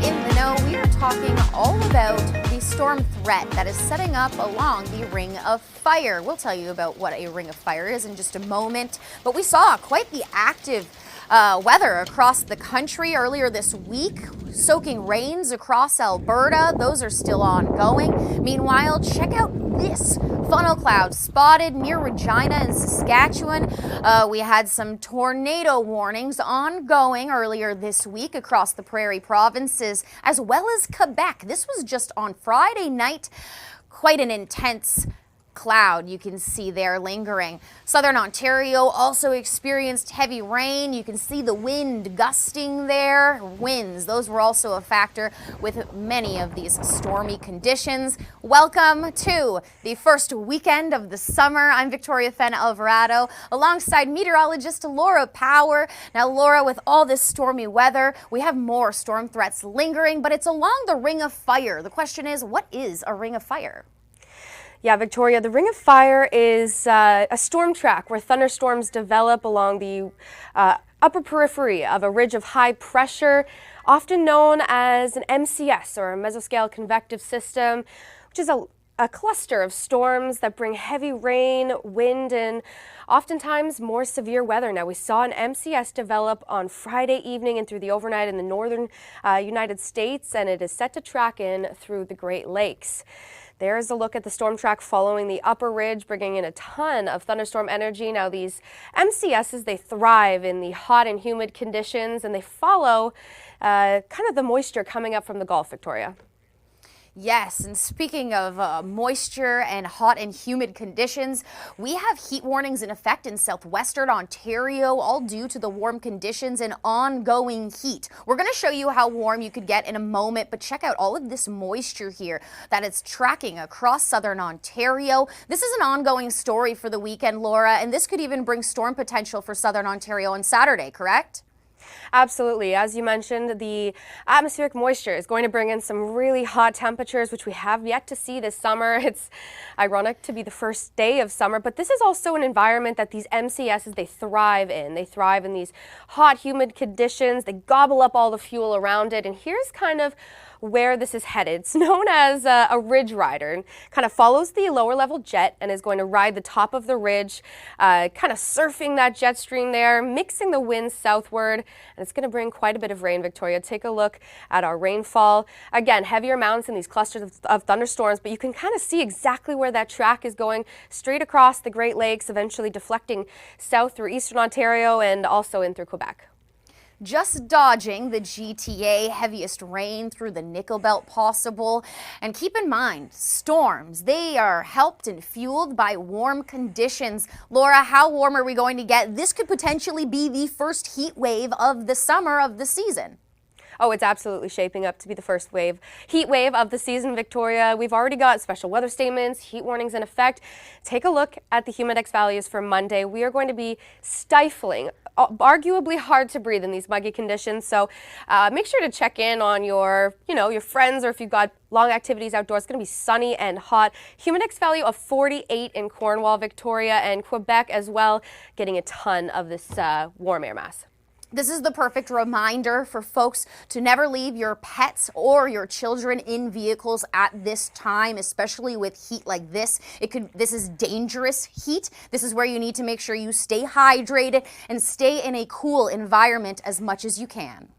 In the Know, we are talking all about the storm threat that is setting up along the Ring of Fire. We'll tell you about what a Ring of Fire is in just a moment, but we saw quite the active weather across the country earlier this week. Soaking rains across Alberta, those are still ongoing. Meanwhile, check out this funnel cloud spotted near Regina in Saskatchewan. We had some tornado warnings ongoing earlier this week across the Prairie provinces, as well as Quebec. This was just on Friday night. Quite an intense cloud you can see there lingering. Southern Ontario also experienced heavy rain. You can see the wind gusting there. Winds, those were also a factor with many of these stormy conditions. Welcome to the first weekend of the summer. I'm Fenn Alvarado alongside meteorologist Laura Power. Now, Laura, with all this stormy weather, we have more storm threats lingering, but it's along the Ring of Fire. The question is, what is a Ring of Fire? Yeah, Victoria, the Ring of Fire is a storm track where thunderstorms develop along the upper periphery of a ridge of high pressure, often known as an MCS, or a mesoscale convective system, which is a cluster of storms that bring heavy rain, wind, and oftentimes more severe weather. Now, we saw an MCS develop on Friday evening and through the overnight in the northern United States, and it is set to track in through the Great Lakes. There's a look at the storm track following the upper ridge, bringing in a ton of thunderstorm energy. Now, these MCSs, they thrive in the hot and humid conditions, and they follow kind of the moisture coming up from the Gulf, Victoria. Yes, and speaking of moisture and hot and humid conditions, we have heat warnings in effect in southwestern Ontario, all due to the warm conditions and ongoing heat. We're going to show you how warm you could get in a moment, but check out all of this moisture here that it's tracking across southern Ontario. This is an ongoing story for the weekend, Laura, and this could even bring storm potential for southern Ontario on Saturday, correct? Absolutely. As you mentioned, the atmospheric moisture is going to bring in some really hot temperatures, which we have yet to see this summer. It's ironic to be the first day of summer, but this is also an environment that these MCSs, they thrive in. They thrive in these hot, humid conditions. They gobble up all the fuel around it. And here's kind of where this is headed. It's known as a ridge rider, and kind of follows the lower level jet and is going to ride the top of the ridge, kind of surfing that jet stream there, mixing the winds southward, and it's going to bring quite a bit of rain, Victoria. Take a look at our rainfall. Again, heavier amounts in these clusters of thunderstorms, but you can kind of see exactly where that track is going straight across the Great Lakes, eventually deflecting south through eastern Ontario and also in through Quebec. Just dodging the GTA, heaviest rain through the nickel belt possible. And keep in mind, storms, they are helped and fueled by warm conditions. Laura, how warm are we going to get? This could potentially be the first heat wave of the summer of the season. Oh, it's absolutely shaping up to be the first heat wave of the season, Victoria. We've already got special weather statements, heat warnings in effect. Take a look at the humidex values for Monday. We are going to be stifling, arguably hard to breathe in these muggy conditions. So make sure to check in on your friends, or if you've got long activities outdoors. It's going to be sunny and hot. Humidex value of 48 in Cornwall, Victoria, and Quebec as well, getting a ton of this warm air mass. This is the perfect reminder for folks to never leave your pets or your children in vehicles at this time, especially with heat like this. This is dangerous heat. This is where you need to make sure you stay hydrated and stay in a cool environment as much as you can.